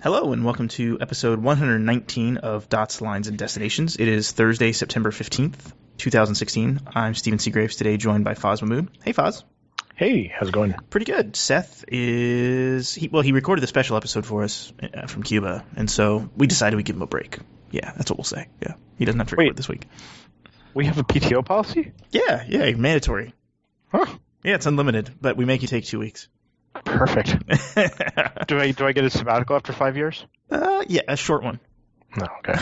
Hello and welcome to episode 119 of Dots, Lines, and Destinations. It is Thursday, September 15th, 2016. I'm Stephen Seagraves, today joined by Foz Mahmood. Hey, Foz. Hey, how's it going? Pretty good. Seth he recorded the special episode for us from Cuba, and so we decided we'd give him a break. Yeah, that's what we'll say. Yeah, he doesn't have to record this week. We have a PTO policy? Yeah, mandatory. Huh? Yeah, it's unlimited, but we make you take 2 weeks. Perfect. Do I get a sabbatical after 5 years? Yeah, a short one. No, okay.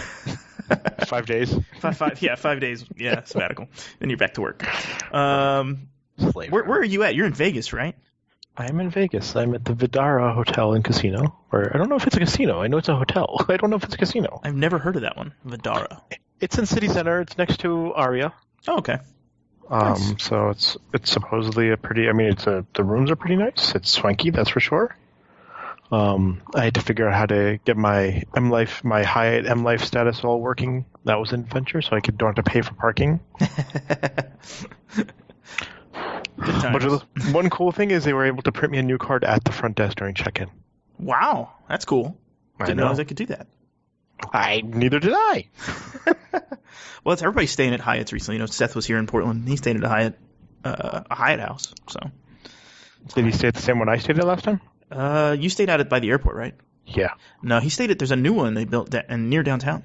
5 days? 5 days. Yeah, sabbatical. Then you're back to work. Where are you at? You're in Vegas, right? I'm in Vegas. I'm at the Vidara Hotel and Casino. Or I don't know if it's a casino. I know it's a hotel. I don't know if it's a casino. I've never heard of that one. Vidara. It's in City Center. It's next to Aria. Oh, okay. Nice. So it's supposedly a pretty. I mean, the rooms are pretty nice. It's swanky, that's for sure. I had to figure out how to get my my Hyatt M Life status all working. That was an adventure, so I don't have to pay for parking. Good times. But one cool thing is they were able to print me a new card at the front desk during check-in. Wow, that's cool. Didn't realize they could do that. Neither did I. Well, everybody's staying at Hyatt's recently. You know, Seth was here in Portland. He stayed at a Hyatt house. So, did he stay at the same one I stayed at last time? You stayed out by the airport, right? Yeah. No, he stayed at. There's a new one they built near downtown.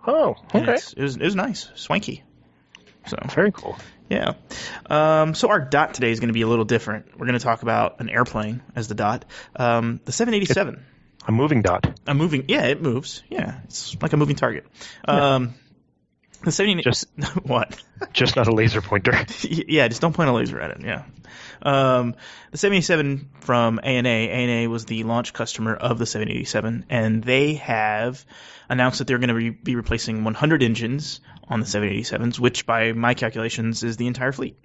Oh, okay. It was nice, swanky. So very cool. Yeah. So our dot today is going to be a little different. We're going to talk about an airplane as the dot. The 787. A moving dot. Yeah, it moves. Yeah, it's like a moving target. Yeah. The 787. What? Just not a laser pointer. Yeah, just don't point a laser at it. Yeah. The 787 from ANA. ANA was the launch customer of the 787, and they have announced that they're going to be replacing 100 engines on the 787s, which by my calculations is the entire fleet.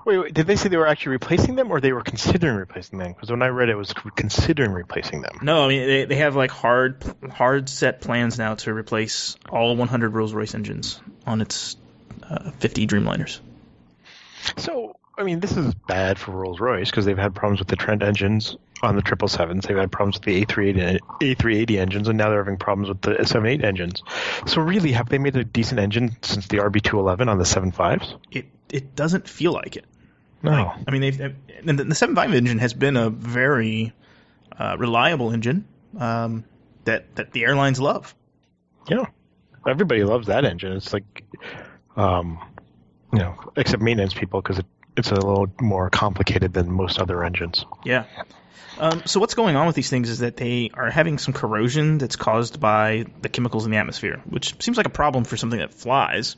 Wait, did they say they were actually replacing them, or they were considering replacing them? Because when I read it, was considering replacing them. No, I mean, they have like hard set plans now to replace all 100 Rolls-Royce engines on its 50 Dreamliners. So, I mean, this is bad for Rolls-Royce because they've had problems with the Trent engines on the 777s. They've had problems with the A380 engines, and now they're having problems with the 787 engines. So really, have they made a decent engine since the RB211 on the 75s? It doesn't feel like it. No. I mean, the 75 engine has been a very reliable engine that the airlines love. Yeah. Everybody loves that engine. It's like, except maintenance people because it's a little more complicated than most other engines. Yeah. So what's going on with these things is that they are having some corrosion that's caused by the chemicals in the atmosphere, which seems like a problem for something that flies.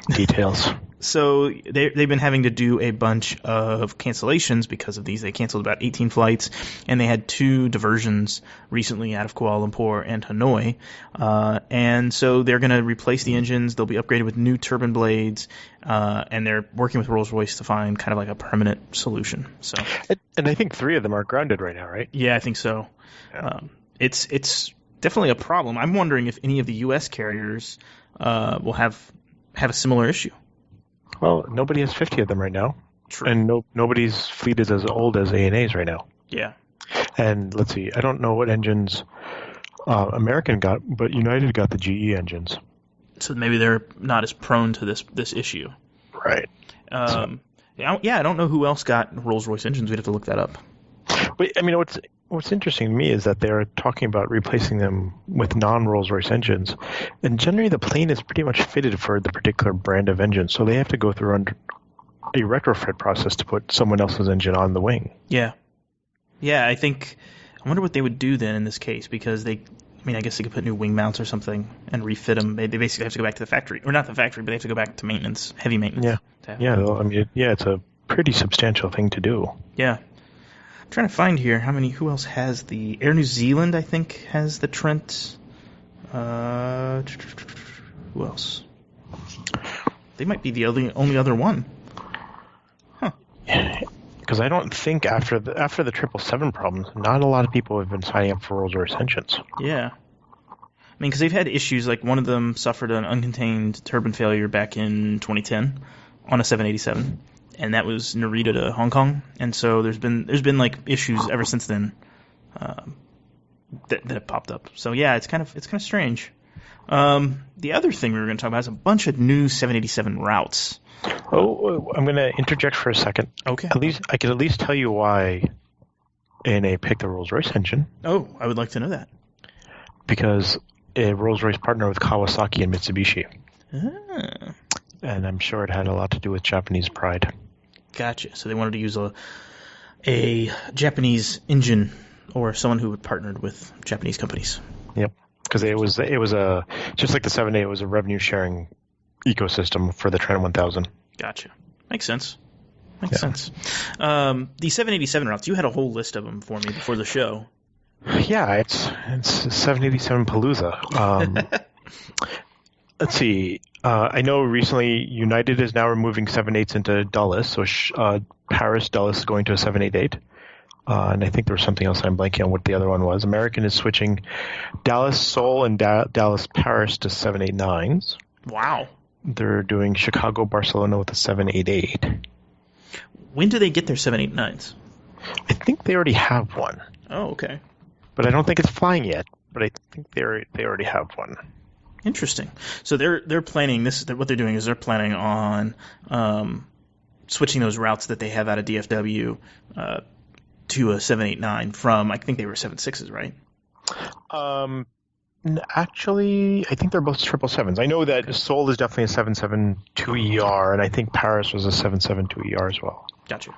Details. So they've been having to do a bunch of cancellations because of these. They canceled about 18 flights, and they had 2 diversions recently out of Kuala Lumpur and Hanoi. And so they're going to replace the engines. They'll be upgraded with new turbine blades, and they're working with Rolls-Royce to find kind of like a permanent solution. So, and I think 3 of them are grounded right now, right? Yeah, I think so. Yeah. It's definitely a problem. I'm wondering if any of the U.S. carriers will have a similar issue. Well, nobody has 50 of them right now. True. And nobody's fleet is as old as ANA's right now. Yeah. And let's see, I don't know what engines American got, but United got the GE engines. So maybe they're not as prone to this issue. Right. I don't know who else got Rolls-Royce engines. We'd have to look that up. But I mean, what's interesting to me is that they're talking about replacing them with non-Rolls-Royce engines, and generally the plane is pretty much fitted for the particular brand of engine, so they have to go through a retrofit process to put someone else's engine on the wing. Yeah. Yeah, I wonder what they would do then in this case, because I guess they could put new wing mounts or something and refit them. They basically have to go back to the factory, or not the factory, but they have to go back to maintenance, heavy maintenance. Yeah. It's a pretty substantial thing to do. Yeah. I'm trying to find here who else has the Air New Zealand, I think, has the Trent. Who else? They might be the only other one. Huh. Because I don't think after the 777 problems, not a lot of people have been signing up for Rolls-Royce engines. Yeah. I mean, because they've had issues, like one of them suffered an uncontained turbine failure back in 2010 on a 787. And that was Narita to Hong Kong, and so there's been like issues ever since then. that it popped up. So yeah, it's kind of strange. The other thing we were going to talk about is a bunch of new 787 routes. Oh, I'm going to interject for a second. Okay. I can at least tell you why ANA picked the Rolls-Royce engine. Oh, I would like to know that. Because a Rolls-Royce partner with Kawasaki and Mitsubishi. Ah. And I'm sure it had a lot to do with Japanese pride. Gotcha. So they wanted to use a Japanese engine or someone who had partnered with Japanese companies. Yep. Because it was a just like the 7A, it was a revenue sharing ecosystem for the Trent 1000. Gotcha. Makes sense. Makes sense. The 787 routes, you had a whole list of them for me before the show. Yeah, it's 787 Palooza. Let's see. I know recently United is now removing 787s into Dulles, so Paris Dulles is going to a 788. And I think there was something else I'm blanking on what the other one was. American is switching Dallas Seoul and Dallas Paris to 789s. Wow. They're doing Chicago Barcelona with a 788. When do they get their 789s? I think they already have one. Oh, okay. But I don't think it's flying yet. But I think they already have one. Interesting. So they're planning this. What they're doing is they're planning on switching those routes that they have out of DFW to a 789 from, I think they were 76s, right? Actually, I think they're both 777s. I know that Seoul is definitely a 772ER, and I think Paris was a 772ER as well. Gotcha.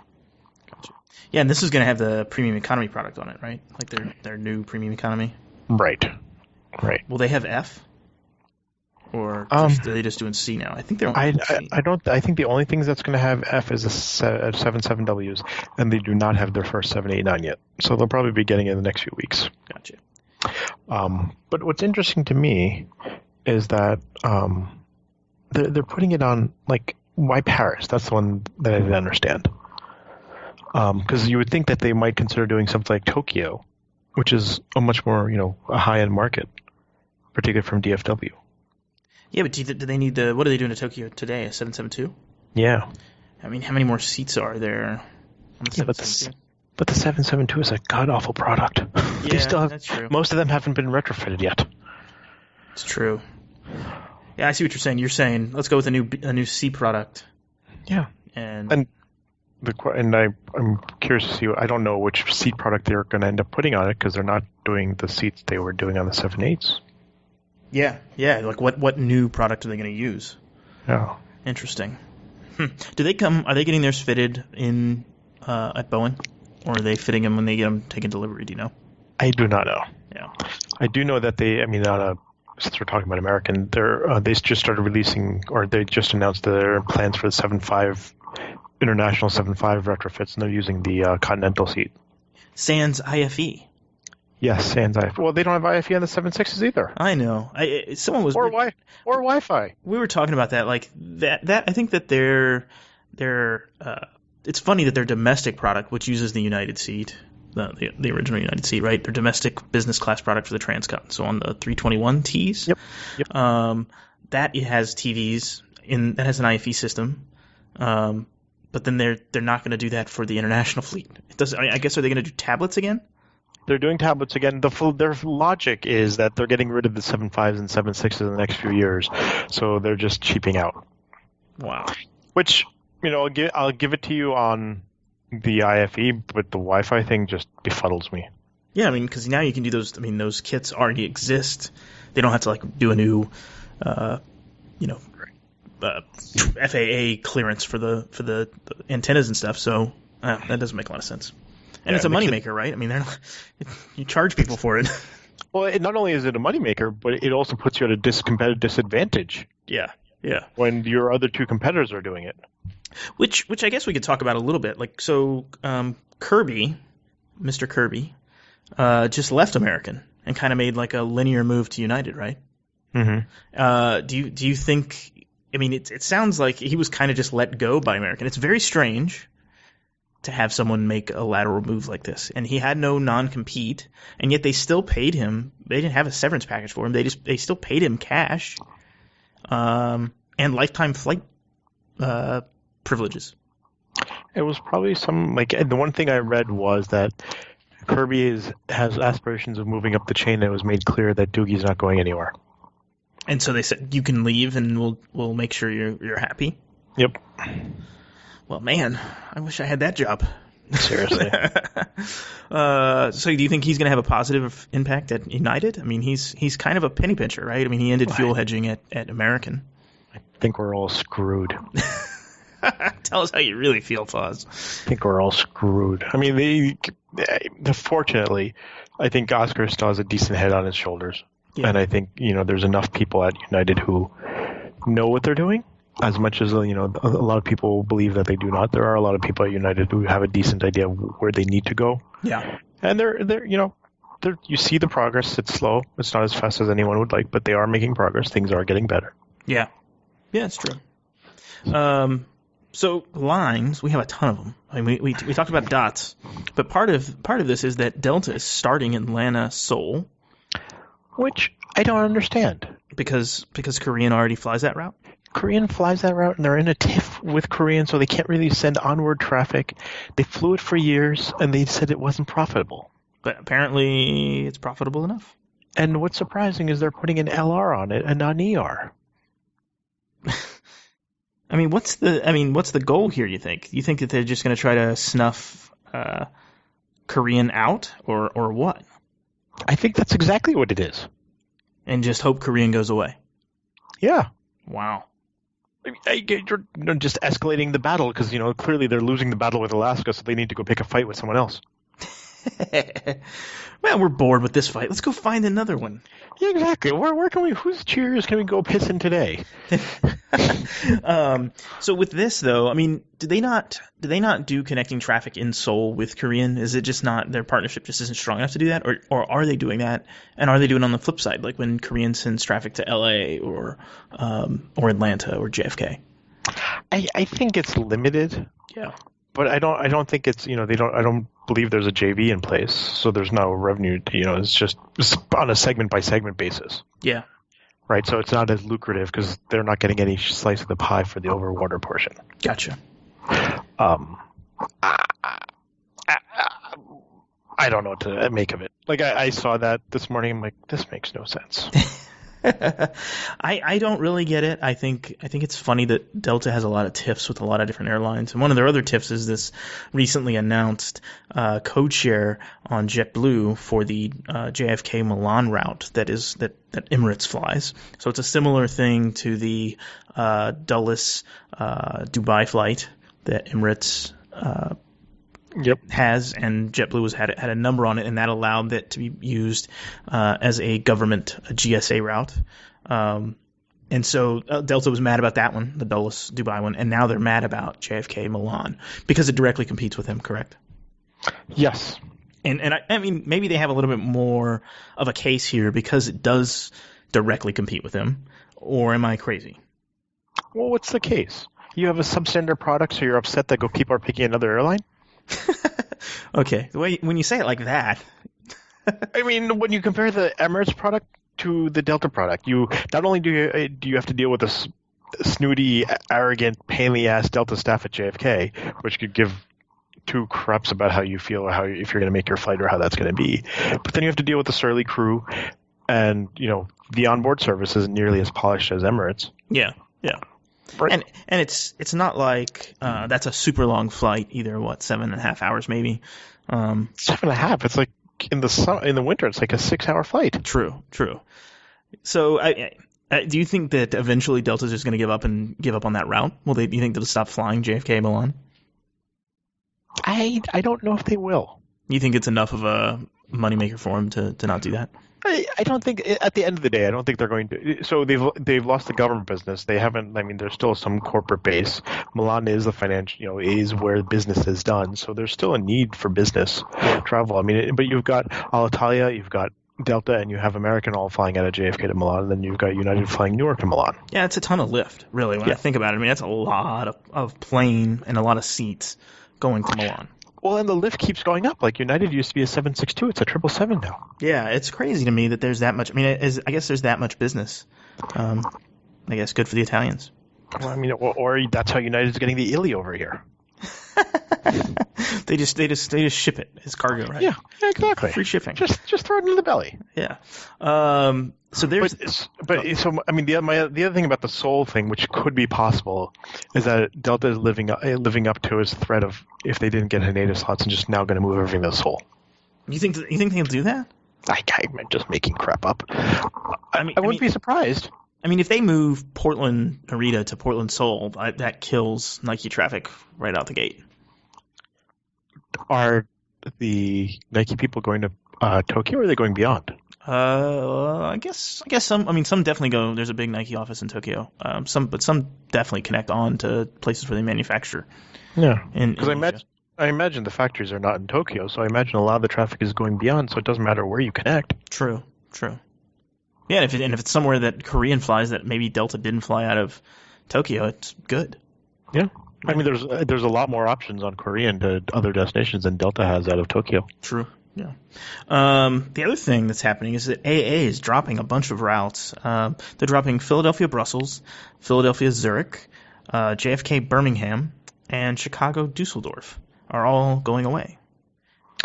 Yeah, and this is going to have the premium economy product on it, right? Like their new premium economy. Right. Will they have F? Or are they just doing C now? I think they're on C. I think the only things that's going to have F is the 77Ws, and they do not have their first 789 yet. So they'll probably be getting it in the next few weeks. Gotcha. But what's interesting to me is that they're putting it on, like, why Paris? That's the one that I didn't understand. Because you would think that they might consider doing something like Tokyo, which is a much more, a high-end market, particularly from DFW. Yeah, but do they need what are they doing to Tokyo today? A 772? Yeah. I mean, how many more seats are there on the 772? But the 772 is a god-awful product. Yeah, that's true. Most of them haven't been retrofitted yet. It's true. Yeah, I see what you're saying. You're saying, let's go with a new C product. Yeah. And I'm curious to see. I don't know which seat product they're going to end up putting on it because they're not doing the seats they were doing on the 78s. Yeah. Like what new product are they going to use? Yeah. Interesting. Do they come? Are they getting theirs fitted in at Boeing, or are they fitting them when they get them taken delivery? Do you know? I do not know. Yeah. I do know that since we're talking about American, they just started releasing, or they just announced their plans for the 7.5 international 7.5 retrofits, and they're using the Continental seat. Sans IFE. Yes, sans IFE. Well, they don't have IFE on the 7.6s either. I know. Someone was or Wi-Fi. We were talking about that. Like that. I think that they're. It's funny that their domestic product, which uses the United seat, the original United seat, right? Their domestic business class product for the Transcon. So on the 321Ts, Yep. That it has TVs that has an IFE system. But then they're not going to do that for the international fleet. I guess are they going to do tablets again? They're doing tablets again. Their logic is that they're getting rid of the 7.5s and 7.6s in the next few years, so they're just cheaping out. Wow. Which, I'll give it to you on the IFE, but the Wi-Fi thing just befuddles me. Yeah, I mean, because now you can do those. I mean, those kits already exist. They don't have to do a new, FAA clearance for the antennas and stuff. So that doesn't make a lot of sense. And it's a moneymaker, right? I mean, you charge people for it. Well, not only is it a moneymaker, but it also puts you at a competitive disadvantage. Yeah. When your other two competitors are doing it. Which I guess we could talk about a little bit. Kirby, Mr. Kirby, just left American and kind of made like a linear move to United, right? Mm-hmm. Do you think? I mean, it sounds like he was kind of just let go by American. It's very strange to have someone make a lateral move like this, and he had no non-compete, and yet they still paid him. They didn't have a severance package for him. They still paid him cash, and lifetime flight privileges. It was probably the one thing I read was that Kirby has aspirations of moving up the chain, and it was made clear that Doogie's not going anywhere. And so they said you can leave, and we'll make sure you're happy. Yep. Well, man, I wish I had that job. Seriously. So do you think he's going to have a positive impact at United? I mean, he's kind of a penny pincher, right? I mean, he ended fuel hedging at American. I think we're all screwed. Tell us how you really feel, Foz. I think we're all screwed. I mean, fortunately, I think Oscar still has a decent head on his shoulders. Yeah. And I think, there's enough people at United who know what they're doing. As much as, a lot of people believe that they do not, there are a lot of people at United who have a decent idea of where they need to go. Yeah. And they're you see the progress. It's slow. It's not as fast as anyone would like, but they are making progress. Things are getting better. Yeah. Yeah, it's true. So lines, we have a ton of them. I mean, we talked about dots, but part of this is that Delta is starting Atlanta Seoul, which I don't understand because Korean already flies that route. Korean flies that route, and they're in a tiff with Korean, so they can't really send onward traffic. They flew it for years, and they said it wasn't profitable. But apparently, it's profitable enough. And what's surprising is they're putting an LR on it and not an ER. I mean, what's the goal here? You think? You think that they're just going to try to snuff Korean out, or what? I think that's exactly what it is. And just hope Korean goes away. Yeah. Wow. You're just escalating the battle because, clearly they're losing the battle with Alaska, so they need to go pick a fight with someone else. Well, we're bored with this fight. Let's go find another one. Yeah, exactly. Where can we? Whose cheers can we go piss in today? So with this though, I mean, do they not do connecting traffic in Seoul with Korean? Is it just not their partnership just isn't strong enough to do that, or are they doing that? And are they doing it on the flip side, like when Korean sends traffic to LA or Atlanta or JFK? I think it's limited. Yeah. But I don't think it's I don't believe there's a JV in place, so there's no revenue. It's on a segment by segment basis. Yeah. Right. So it's not as lucrative because they're not getting any slice of the pie for the overwater portion. Gotcha. I don't know what to make of it. Like I saw that this morning. I'm like, this makes no sense. I don't really get it. I think it's funny that Delta has a lot of TIFs with a lot of different airlines, and one of their other TIFs is this recently announced code share on JetBlue for the JFK Milan route that Emirates flies. So it's a similar thing to the Dulles Dubai flight that Emirates has, and JetBlue had a number on it, and that allowed that to be used as a GSA route. And so Delta was mad about that one, the Dulles Dubai one, and now they're mad about JFK Milan because it directly competes with him, correct? Yes. And I mean, maybe they have a little bit more of a case here because it does directly compete with him, or am I crazy? Well, what's the case? You have a substandard product, so you're upset that people are picking another airline? Okay, when you say it like that. I mean, when you compare the Emirates product to the Delta product, you not only do you have to deal with this snooty, arrogant, pain-in-the-ass Delta staff at JFK, which could give two craps about how you feel or if you're going to make your flight or how that's going to be, but then you have to deal with the surly crew, and the onboard service isn't nearly as polished as Emirates. Yeah. Right. And it's not like that's a super long flight either. 7.5 hours maybe. 7.5. It's like in the winter. It's like a 6-hour flight. True. So do you think that eventually Delta's just going to give up on that route? Do you think they'll stop flying JFK Milan? I don't know if they will. You think it's enough of a moneymaker for them to not do that? I don't think, at the end of the day, I don't think they're going to. So they've lost the government business. They haven't. I mean, there's still some corporate base. Milan is the financial, is where business is done. So there's still a need for business travel. I mean, but you've got Alitalia, you've got Delta, and you have American all flying out of JFK to Milan, and then you've got United flying Newark to Milan. Yeah, it's a ton of lift, really. When I think about it, I mean, that's a lot of plane and a lot of seats going to Milan. Well, and the lift keeps going up. Like United used to be a 762, it's a 777 now. Yeah, it's crazy to me that there's that much. I mean, I guess there's that much business. I guess good for the Italians. Well, I mean, or that's how United's getting the Illy over here. They just ship it as cargo, right? Yeah, exactly. Free shipping. Just throw it in the belly. Yeah. So there's. So I mean, the other thing about the Seoul thing, which could be possible, is that Delta is living up to its threat of if they didn't get Haneda slots and just now going to move everything to Seoul. You think they'll do that? I'm just making crap up. I wouldn't be surprised. I mean, if they move Portland Narita to Portland Seoul, that kills Nike traffic right out the gate. Are the Nike people going to Tokyo, or are they going beyond? I guess some. I mean, some definitely go. There's a big Nike office in Tokyo. Some definitely connect on to places where they manufacture. Yeah, because I imagine the factories are not in Tokyo, so I imagine a lot of the traffic is going beyond. So it doesn't matter where you connect. True. Yeah, if it's somewhere that Korean flies that maybe Delta didn't fly out of Tokyo, it's good. Yeah. I mean, there's a lot more options on Korean to other destinations than Delta has out of Tokyo. True. Yeah. The other thing that's happening is that AA is dropping a bunch of routes. They're dropping Philadelphia Brussels, Philadelphia Zurich, JFK Birmingham, and Chicago Dusseldorf are all going away.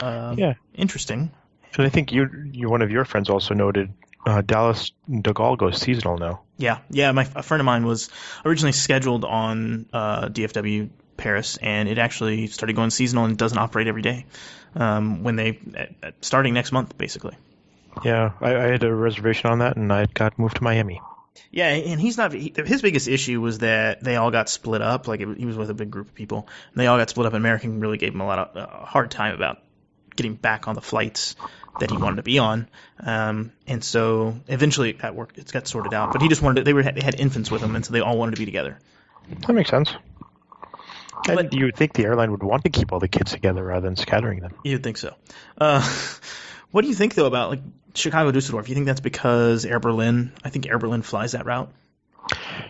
Yeah. Interesting. And I think you one of your friends also noted Dallas de Gaulle goes seasonal now. Yeah. A friend of mine was originally scheduled on DFW Paris, and it actually started going seasonal and doesn't operate every day. Starting next month, basically. Yeah, I had a reservation on that, and I got moved to Miami. Yeah, and his biggest issue was that they all got split up. Like he was with a big group of people, and they all got split up. And American really gave him a lot of hard time about getting back on the flights that he wanted to be on. And so eventually it got sorted out. But he just wanted they had infants with him, and so they all wanted to be together. That makes sense. And you would think the airline would want to keep all the kids together rather than scattering them. You'd think so. What do you think, though, about like Chicago Dusseldorf? You think that's because Air Berlin? I think Air Berlin flies that route.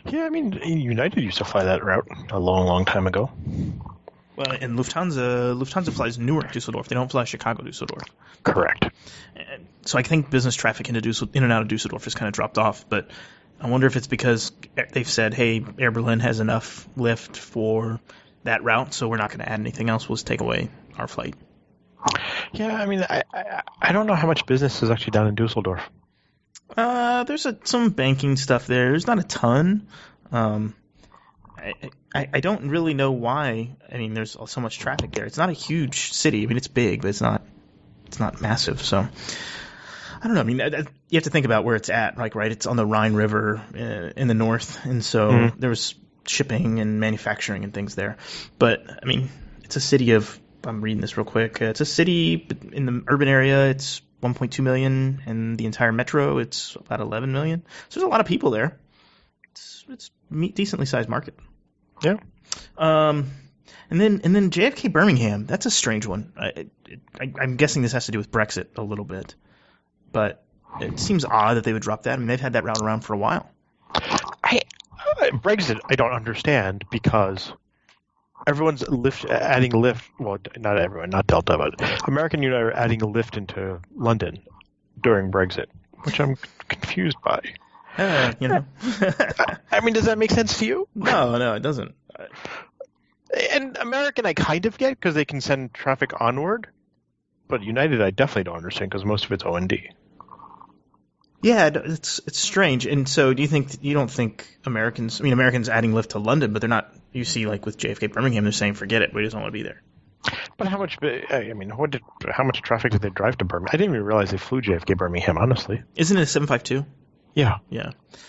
Yeah, I mean, United used to fly that route a long, long time ago. Well, and Lufthansa flies Newark Dusseldorf. They don't fly Chicago Dusseldorf. Correct. And so I think business traffic in and out of Dusseldorf has kind of dropped off. But I wonder if it's because they've said, hey, Air Berlin has enough lift for that route, so we're not going to add anything else. We'll just take away our flight. Yeah, I mean, I don't know how much business is actually done in Dusseldorf. There's some banking stuff there. There's not a ton. I don't really know why. I mean, there's so much traffic there. It's not a huge city. I mean, it's big, but it's not massive. So I don't know. I mean, you have to think about where it's at. Like, right, it's on the Rhine River in the north, and so there was shipping and manufacturing and things there. But I mean, it's a city of. I'm reading this real quick. It's a city in the urban area. It's 1.2 million, and the entire metro, it's about 11 million. So there's a lot of people there. It's a decently sized market. Yeah. And then JFK Birmingham. That's a strange one. I'm guessing this has to do with Brexit a little bit, but it seems odd that they would drop that. I mean, they've had that route around for a while. Brexit, I don't understand because everyone's adding lift. Well, not everyone, not Delta, but American United are adding a lift into London during Brexit, which I'm confused by. I mean, does that make sense to you? No, it doesn't. And American, I kind of get because they can send traffic onward, but United, I definitely don't understand because most of it's O&D. Yeah, it's strange. And so, you don't think Americans? I mean, Americans adding lift to London, but they're not. You see, like with JFK Birmingham, they're saying, "Forget it, we just don't want to be there." But how much? I mean, how much traffic did they drive to Birmingham? I didn't even realize they flew JFK Birmingham. Honestly, isn't it a 752? Yeah.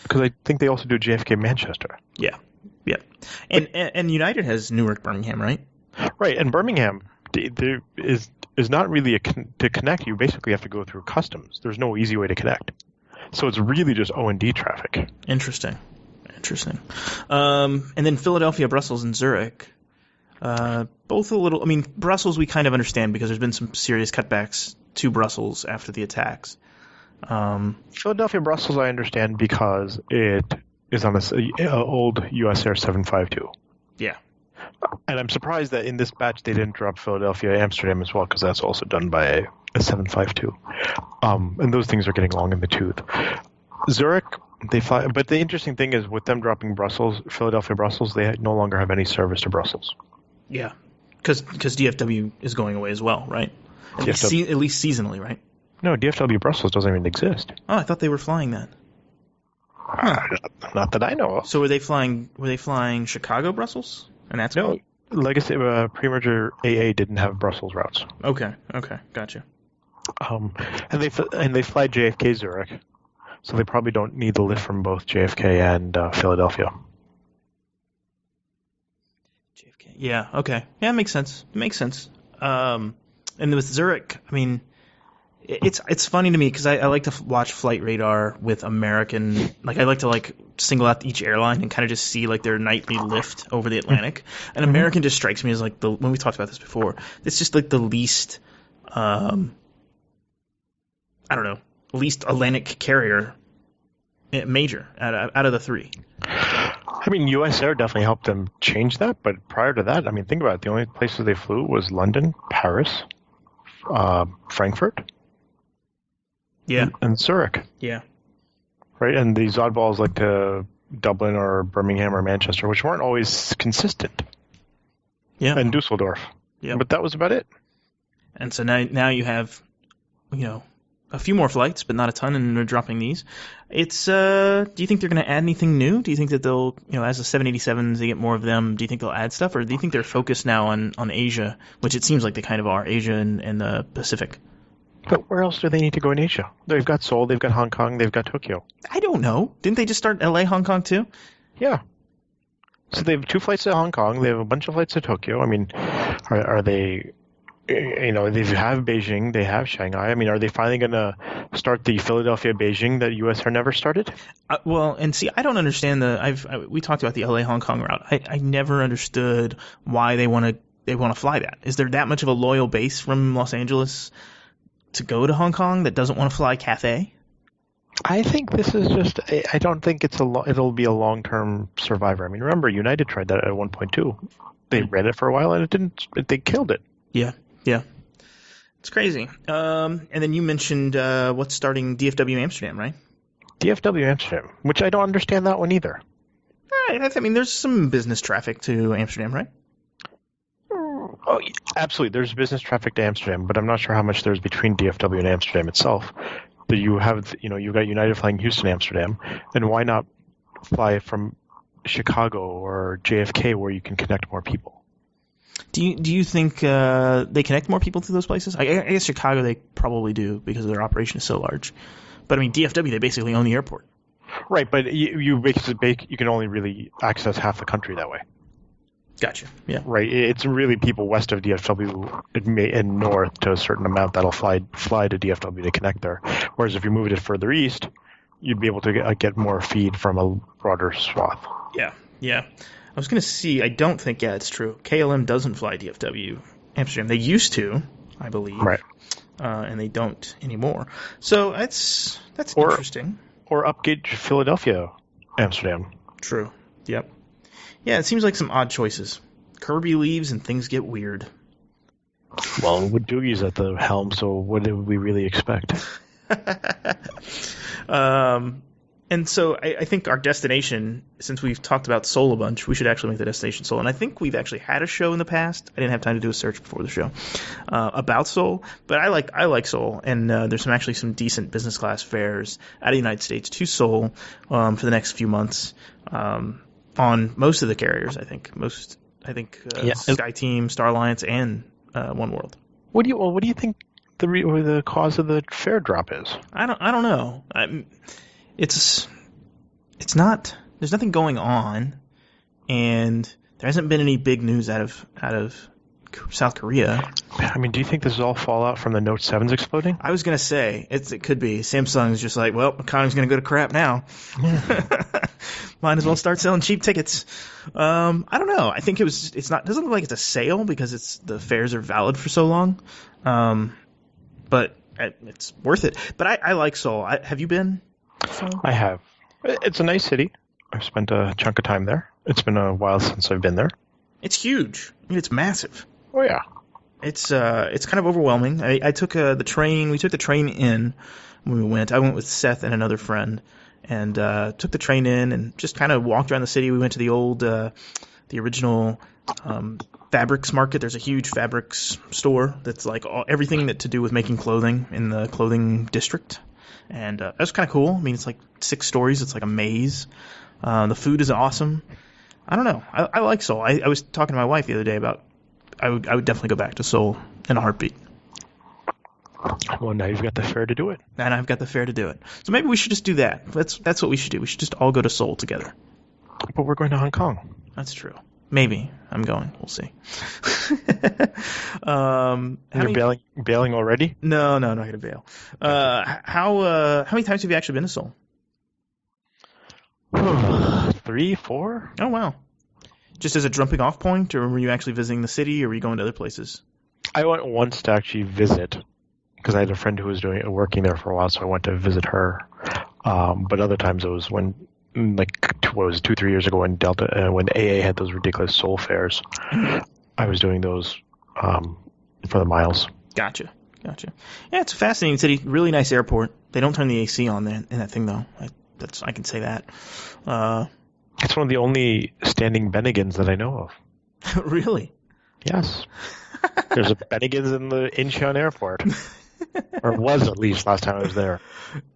Because I think they also do JFK Manchester. Yeah. And United has Newark Birmingham, right? Right, and Birmingham there is not really to connect. You basically have to go through customs. There's no easy way to connect. So it's really just O&D traffic. Interesting. And then Philadelphia, Brussels, and Zurich. Both a little. I mean, Brussels we kind of understand because there's been some serious cutbacks to Brussels after the attacks. Philadelphia, Brussels, I understand because it is on this old US Air 752. Yeah. And I'm surprised that in this batch they didn't drop Philadelphia, Amsterdam as well because that's also done by a 752. And those things are getting long in the tooth. Zurich, they fly, but the interesting thing is with them dropping Philadelphia, Brussels, they no longer have any service to Brussels. Yeah, Because DFW is going away as well, right? At least seasonally, right? No, DFW Brussels doesn't even exist. Oh, I thought they were flying that. Huh. Not that I know of. So were they flying Chicago Brussels? And that's no. Legacy pre-merger AA didn't have Brussels routes. Okay, gotcha. And they fly JFK Zurich, so they probably don't need the lift from both JFK and Philadelphia. JFK, yeah, okay, yeah, it makes sense. And with Zurich, I mean, it's funny to me because I like to watch Flight Radar with American. Like I like to single out each airline and kind of just see their nightly lift over the Atlantic. And American just strikes me as when we talked about this before, it's just the least, I don't know, least Atlantic carrier major out of the three. I mean, US Air definitely helped them change that, but prior to that, I mean, think about it. The only places they flew was London, Paris, Frankfurt. Yeah. And Zurich. Yeah. Right? And these oddballs like to Dublin or Birmingham or Manchester, which weren't always consistent. Yeah. And Dusseldorf. Yeah. But that was about it. And so now you have, a few more flights, but not a ton, and they're dropping these. It's, do you think they're going to add anything new? Do you think that they'll, as the 787s, they get more of them, do you think they'll add stuff? Or do you think they're focused now on Asia, which it seems like they kind of are, Asia and the Pacific? But where else do they need to go in Asia? They've got Seoul, they've got Hong Kong, they've got Tokyo. I don't know. Didn't they just start LA, Hong Kong too? Yeah. So they have 2 flights to Hong Kong, they have a bunch of flights to Tokyo. I mean, are they, they have Beijing, they have Shanghai. I mean, are they finally going to start the Philadelphia-Beijing that US Air never started? Well, and see, I don't understand we talked about the LA, Hong Kong route. I never understood why they want to fly that. Is there that much of a loyal base from Los Angeles to go to Hong Kong that doesn't want to fly Cathay? I think this is just. I don't think it'll be a long-term survivor. I mean, remember United tried that at 1.2. They ran it for a while and it didn't. They killed it. Yeah, it's crazy. And then you mentioned what's starting DFW Amsterdam, right? DFW Amsterdam, which I don't understand that one either. I mean, there's some business traffic to Amsterdam, right? Oh, absolutely. There's business traffic to Amsterdam, but I'm not sure how much there's between DFW and Amsterdam itself. You have, you've got United flying Houston, Amsterdam, and why not fly from Chicago or JFK where you can connect more people? Do you think they connect more people to those places? I guess Chicago they probably do because their operation is so large. But I mean, DFW they basically own the airport. Right, but you can only really access half the country that way. Gotcha. Yeah. Right. It's really people west of DFW and north to a certain amount that'll fly to DFW to connect there. Whereas if you moved it further east, you'd be able to get more feed from a broader swath. Yeah. I was going to see. I don't think. Yeah, it's true. KLM doesn't fly DFW Amsterdam. They used to, I believe. Right. And they don't anymore. So that's interesting. Or upgauge Philadelphia Amsterdam. True. Yep. Yeah, it seems like some odd choices. Kirby leaves and things get weird. Well, with Doogie's at the helm, so what did we really expect? And so I think our destination, since we've talked about Seoul a bunch, we should actually make the destination Seoul. And I think we've actually had a show in the past. I didn't have time to do a search before the show about Seoul, but I like Seoul. And there's some decent business class fares out of the United States to Seoul for the next few months. On most of the carriers, I think. SkyTeam, Star Alliance, and One World. What do you think the cause of the fare drop is? I don't know. It's not. There's nothing going on, and there hasn't been any big news out of South Korea. I mean, do you think this is all fallout from the Note 7s exploding? I was gonna say it could be. Samsung's just like, well, economy's gonna go to crap now. Might as well start selling cheap tickets. I don't know. I think doesn't look like it's a sale because the fares are valid for so long. But it's worth it. But I like Seoul. Have you been? Seoul? I have. It's a nice city. I've spent a chunk of time there. It's been a while since I've been there. It's huge. I mean, it's massive. Oh yeah. It's kind of overwhelming. I took the train. We took the train in when we went. I went with Seth and another friend, and took the train in and just kind of walked around the city. We went to the old the original fabrics market. There's a huge fabrics store that's like everything that to do with making clothing in the clothing district. And that was kind of cool. I mean, it's like 6 stories. It's like a maze. The food is awesome. I don't know. I like Seoul. I was talking to my wife the other day about I would definitely go back to Seoul in a heartbeat. Well, now you've got the fare to do it. And I've got the fare to do it. So maybe we should just do that. That's what we should do. We should just all go to Seoul together. But we're going to Hong Kong. That's true. Maybe. I'm going. We'll see. You're bailing already? No, not going to bail. How many times have you actually been to Seoul? 3, 4? Oh, wow. Just as a jumping off point, or were you actually visiting the city, or were you going to other places? I went once to actually visit, because I had a friend who was working there for a while, so I went to visit her. But other times it was when, 2-3 years ago when when AA had those ridiculous Seoul fairs. I was doing those for the miles. Gotcha. Yeah, it's a fascinating city. Really nice airport. They don't turn the AC on there in that thing though. I can say that. It's one of the only standing Bennigans that I know of. Really? Yes. There's a Bennigan's in the Incheon airport. Or was at least last time I was there.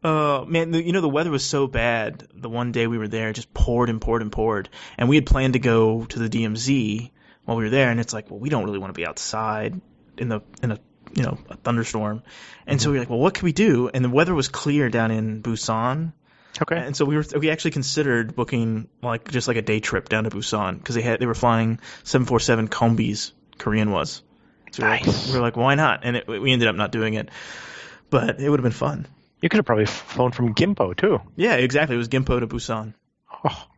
Man, the weather was so bad. The one day we were there, it just poured and poured and poured. And we had planned to go to the DMZ while we were there, and it's like, well, we don't really want to be outside in a thunderstorm. And so we were like, well, what can we do? And the weather was clear down in Busan. Okay. And so we actually considered booking just like a day trip down to Busan because they were flying 747 Kombis. Korean was. So nice. We were like, why not? And we ended up not doing it, but it would have been fun. You could have probably flown from Gimpo too. Yeah, exactly. It was Gimpo to Busan,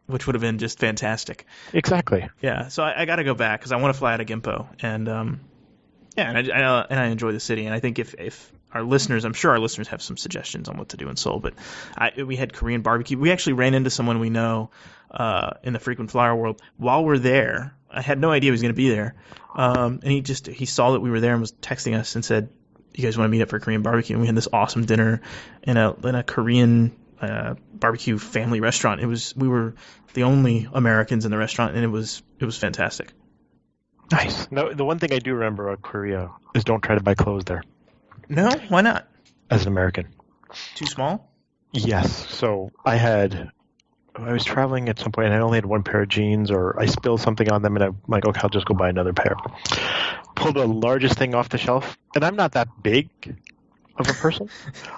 which would have been just fantastic. Exactly. Yeah. So I got to go back because I want to fly out of Gimpo, and I enjoy the city. And I think if our listeners, I'm sure our listeners have some suggestions on what to do in Seoul. But we had Korean barbecue. We actually ran into someone we know in the frequent flyer world while we're there. I had no idea he was going to be there. And he saw that we were there and was texting us and said, you guys want to meet up for Korean barbecue? And we had this awesome dinner in a Korean barbecue family restaurant. We were the only Americans in the restaurant, and it was fantastic. Nice. No, the one thing I do remember about Korea is don't try to buy clothes there. No? Why not? As an American. Too small? Yes. So I was traveling at some point and I only had one pair of jeans, or I spilled something on them and I'm like, okay, I'll just go buy another pair. Pulled the largest thing off the shelf, and I'm not that big of a person.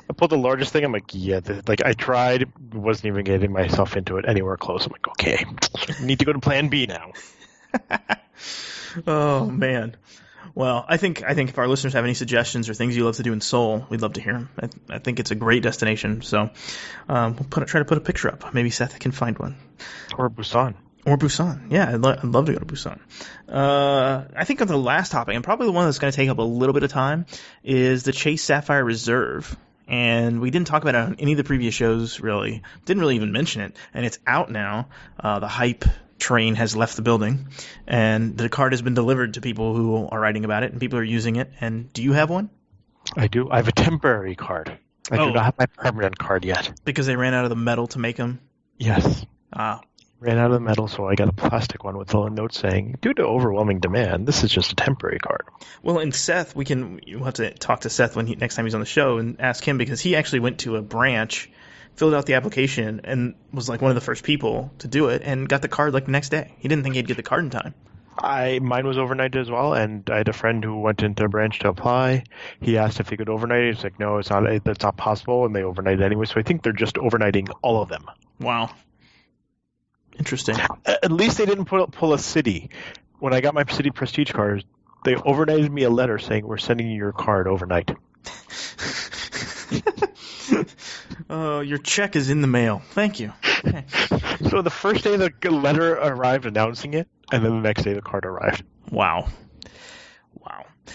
I pulled the largest thing. I'm like, yeah, I tried, wasn't even getting myself into it anywhere close. I'm like, okay, need to go to plan B now. Oh, man. Well, I think if our listeners have any suggestions or things you love to do in Seoul, we'd love to hear them. I think it's a great destination. So we'll try to put a picture up. Maybe Seth can find one. Or Busan. Yeah, I'd love to go to Busan. I think on the last topic, and probably the one that's going to take up a little bit of time, is the Chase Sapphire Reserve. And we didn't talk about it on any of the previous shows, really. Didn't really even mention it. And it's out now. The hype train has left the building, and the card has been delivered to people who are writing about it, and people are using it. And do you have one? I do. I have a temporary card. I do not have my permanent card yet. Because they ran out of the metal to make them? Yes. Ah. Ran out of the metal, so I got a plastic one with a little note saying, due to overwhelming demand, this is just a temporary card. Well, and Seth, you'll have to talk to Seth next time he's on the show and ask him, because he actually went to a branch, filled out the application, and was like one of the first people to do it, and got the card like the next day. He didn't think he'd get the card in time. Mine was overnighted as well, and I had a friend who went into a branch to apply. He asked if he could overnight it. He's like, no, that's not possible, and they overnighted anyway. So I think they're just overnighting all of them. Wow. Interesting. At least they didn't pull a city. When I got my City Prestige card, they overnighted me a letter saying, we're sending you your card overnight. Your check is in the mail. Thank you. Okay. So the first day the letter arrived announcing it, and then the next day the card arrived. Wow.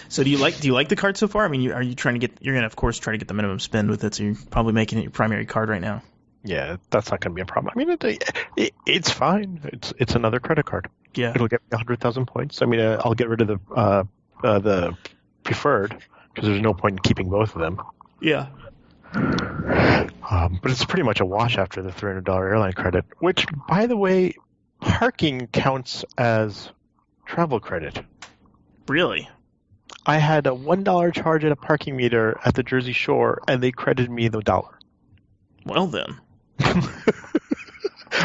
So do you like the card so far? I mean, you're going to of course try to get the minimum spend with it, so you're probably making it your primary card right now. Yeah, that's not going to be a problem. I mean, it's fine. It's another credit card. Yeah. It'll get me 100,000 points. I mean, I'll get rid of the preferred, because there's no point in keeping both of them. Yeah. But it's pretty much a wash after the $300 airline credit, which, by the way, parking counts as travel credit. Really? I had a $1 charge at a parking meter at the Jersey Shore, and they credited me the dollar. Well then.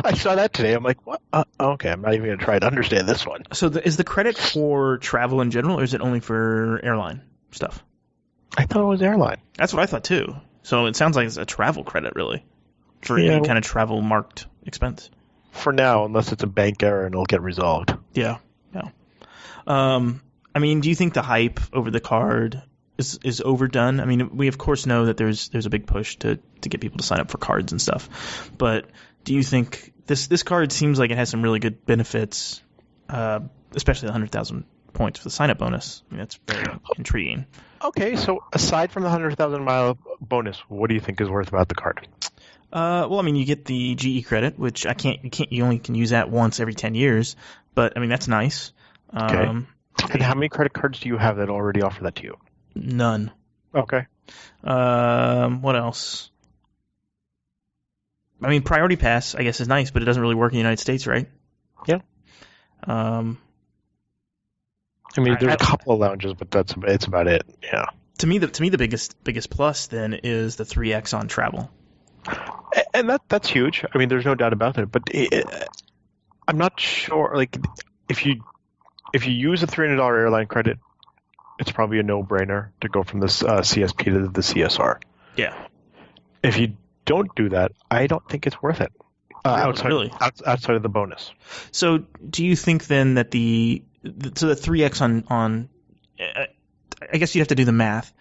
I saw that today. I'm like, what? Okay, I'm not even going to try to understand this one. So is the credit for travel in general, or is it only for airline stuff? I thought it was airline. That's what I thought too. So it sounds like it's a travel credit, really, for any kind of travel marked expense. For now, unless it's a bank error and it'll get resolved. Yeah. I mean, do you think the hype over the card is overdone? I mean, we of course know that there's a big push to get people to sign up for cards and stuff, but do you think this card seems like it has some really good benefits, especially the 100,000 points for the sign up bonus? I mean, that's very intriguing. Okay, so aside from the 100,000 mile bonus, what do you think is worth about the card? Well, I mean, you get the GE credit, which you only can use that once every 10 years, but I mean, that's nice. Okay. And how many credit cards do you have that already offer that to you? None. Okay. What else? I mean, Priority Pass, I guess, is nice, but it doesn't really work in the United States, right? Yeah. I mean, there's a couple of lounges, but it's about it. Yeah. To me, the biggest plus then is the 3x on travel. And that's huge. I mean, there's no doubt about it. But I'm not sure. Like, if you use a $300 airline credit, it's probably a no-brainer to go from the CSP to the CSR. Yeah. If you don't do that, I don't think it's worth it. Outside of the bonus. So, do you think then that the 3x on I guess you'd have to do the math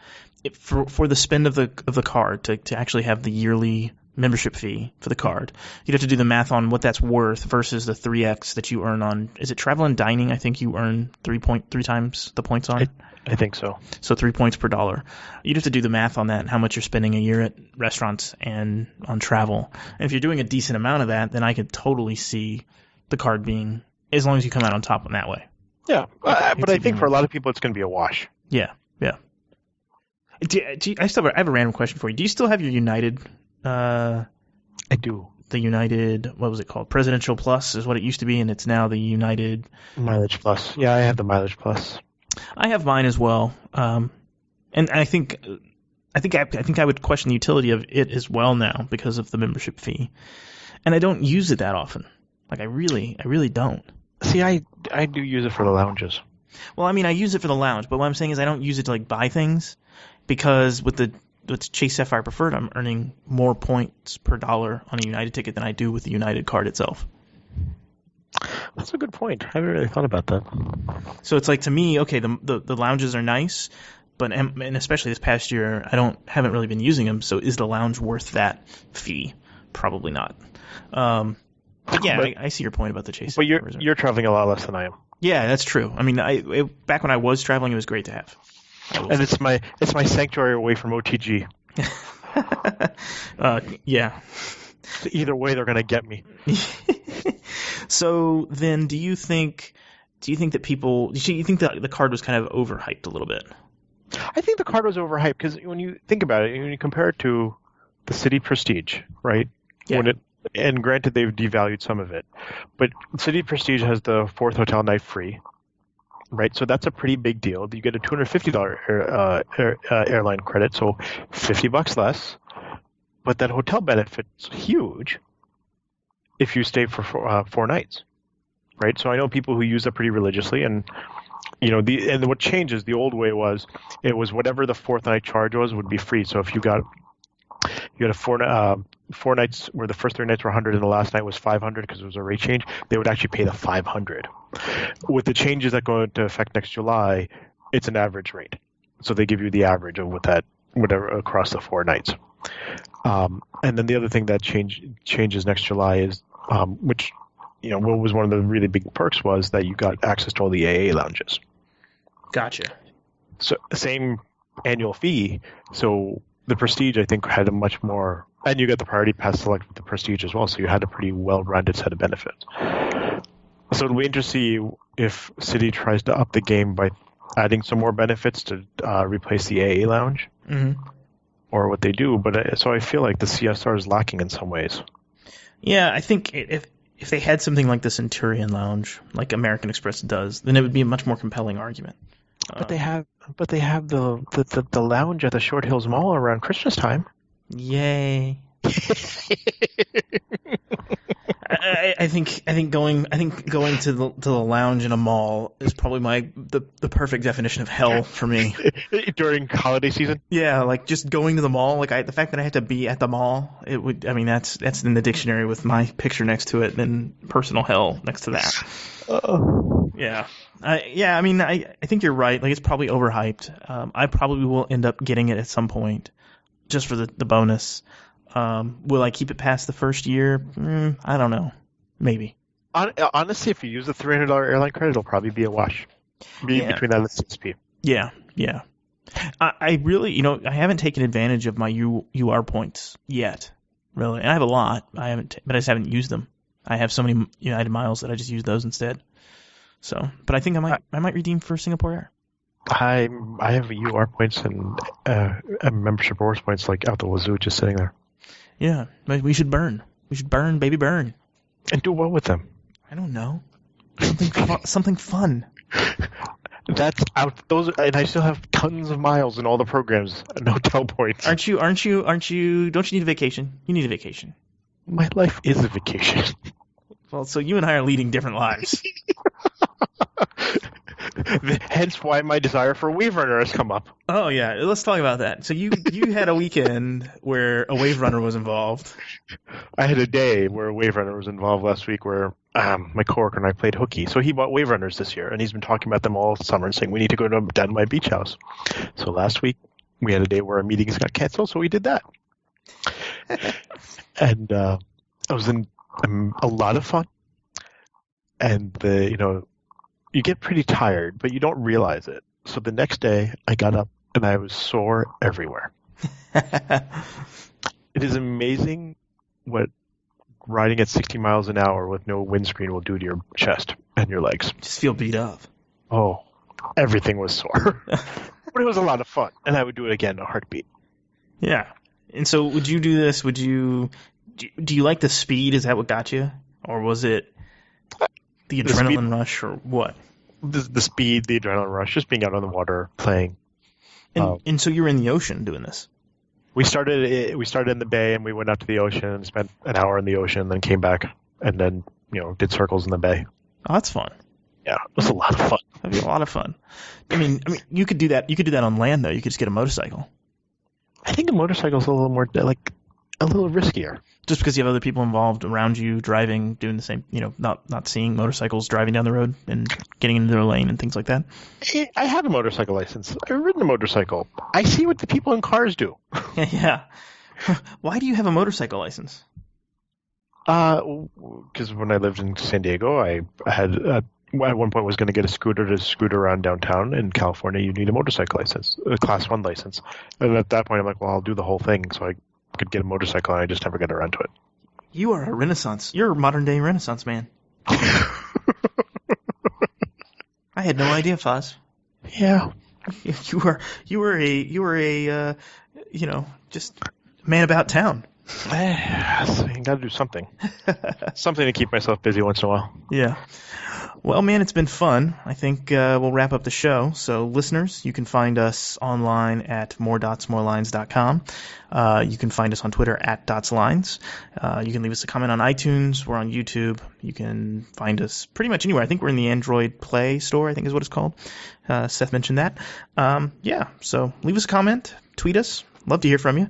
for the spend of the card to actually have the yearly membership fee for the card. You'd have to do the math on what that's worth versus the 3x that you earn on. Is it travel and dining? I think you earn 3 times the points on. I think so. So 3 points per dollar. You'd have to do the math on that and how much you're spending a year at restaurants and on travel. And if you're doing a decent amount of that, then I could totally see the card being, as long as you come out on top in that way. Yeah, but I think for a lot of people it's going to be a wash. Yeah. I have a random question for you. Do you still have your United? I do. The United, what was it called? Presidential Plus is what it used to be, and it's now the United Mileage Plus. Yeah, I have the Mileage Plus. I have mine as well, and I think I would question the utility of it as well now because of the membership fee, and I don't use it that often. Like I really don't. See, I do use it for the lounges. Well, I mean, I use it for the lounge, but what I'm saying is I don't use it to like buy things because with Chase Sapphire Preferred, I'm earning more points per dollar on a United ticket than I do with the United card itself. That's a good point. I haven't really thought about that. So it's like, to me, okay, the lounges are nice, but and especially this past year, haven't really been using them. So is the lounge worth that fee? Probably not. But yeah, I see your point about the Chase. But you're traveling a lot less than I am. Yeah, that's true. I mean, back when I was traveling, it was great to have. And it's my sanctuary away from OTG. Yeah. So either way, they're going to get me. So then, do you think that the card was kind of overhyped a little bit? I think the card was overhyped because when you think about it, when you compare it to the City Prestige, right? Yeah. And granted, they've devalued some of it, but City Prestige has the 4th hotel night free, right? So that's a pretty big deal. You get a $250 airline credit, so $50 less, but that hotel benefit's huge if you stay for 4 nights, right? So I know people who use that pretty religiously, and and what changes, the old way was it was whatever the 4th night charge would be free. So if you got a 4 nights where the first 3 nights were 100 and the last night was 500 because it was a rate change, they would actually pay the 500. With the changes that go into effect next July, it's an average rate. So they give you the average of whatever across the 4 nights. And then the other thing that changes next July is, which what was one of the really big perks was that you got access to all the AA lounges. Gotcha. So same annual fee. So the Prestige, I think, had a much more, and you got the Priority Pass Select with the Prestige as well, so you had a pretty well-rounded set of benefits. So it'll be interesting to see if City tries to up the game by adding some more benefits to replace the AA lounge, or what they do. But so I feel like the CSR is lacking in some ways. Yeah, I think if if they had something like the Centurion Lounge, like American Express does, then it would be a much more compelling argument. But they have the lounge at the Short Hills Mall around Christmas time. Yay! I think going to the lounge in a mall is probably the perfect definition of hell for me. During holiday season? Yeah, like just going to the mall, the fact that I have to be at the mall, that's in the dictionary with my picture next to it, then personal hell next to that. Yeah. I think you're right. Like, it's probably overhyped. I probably will end up getting it at some point just for the bonus. Will I keep it past the first year? I don't know. Maybe. Honestly, if you use the $300 airline credit, it'll probably be a wash. Between that and the 6P. Yeah. I really, I haven't taken advantage of my UR points yet, really. And I have a lot. But I just haven't used them. I have so many United miles that I just use those instead. So, but I think I might redeem for Singapore Air. I have UR points and membership rewards points like out the wazoo, just sitting there. Yeah, we should burn. We should burn, baby, burn. And do what with them? I don't know. Something fun. That's out. And I still have tons of miles in all the programs. No hotel points. Aren't you? Don't you need a vacation? You need a vacation. My life is a vacation. Well, so you and I are leading different lives. Hence why my desire for Wave Runner has come up. Oh yeah, let's talk about that. So you had a weekend where a Wave Runner was involved. I had a day where a Wave Runner was involved last week where my coworker and I played hooky. So he bought Wave Runners this year, and he's been talking about them all summer and saying we need to go down to my beach house. So last week we had a day where our meetings got canceled, so we did that. And it was a lot of fun. And you get pretty tired, but you don't realize it. So the next day, I got up and I was sore everywhere. It is amazing what riding at 60 miles an hour with no windscreen will do to your chest and your legs. Just feel beat up. Oh, everything was sore. But it was a lot of fun, and I would do it again in a heartbeat. Yeah. And so would you do this? Do you like the speed? Is that what got you? Or was it the adrenaline rush or what? The speed, the adrenaline rush, just being out on the water, playing. And so you were in the ocean doing this? We started in the bay and we went out to the ocean and spent an hour in the ocean and then came back and then, did circles in the bay. Oh, that's fun. Yeah, it was a lot of fun. That'd be a lot of fun. I mean, you could do that. You could do that on land, though. You could just get a motorcycle. I think a motorcycle's a little more, a little riskier. Just because you have other people involved around you driving, doing the same, not seeing motorcycles driving down the road and getting into their lane and things like that. I have a motorcycle license. I've ridden a motorcycle. I see what the people in cars do. Yeah. Why do you have a motorcycle license? Because when I lived in San Diego, I had at one point was going to get a scooter to scooter around downtown. In California, you need a motorcycle license, a Class 1 license. And at that point, I'm like, well, I'll do the whole thing. So I could get a motorcycle, and I just never got around to it. You are a Renaissance. You're a modern-day Renaissance man. I had no idea, Foz. Yeah. You were a just man about town. I got to do something. Something to keep myself busy once in a while. Yeah. Well, man, it's been fun. I think we'll wrap up the show. So, listeners, you can find us online at moredotsmorelines.com. You can find us on Twitter at dotslines. You can leave us a comment on iTunes. We're on YouTube. You can find us pretty much anywhere. I think we're in the Android Play Store, I think is what it's called. Seth mentioned that. So leave us a comment. Tweet us. Love to hear from you.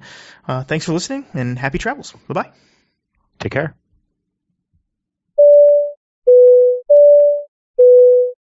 Thanks for listening, and happy travels. Bye-bye. Take care.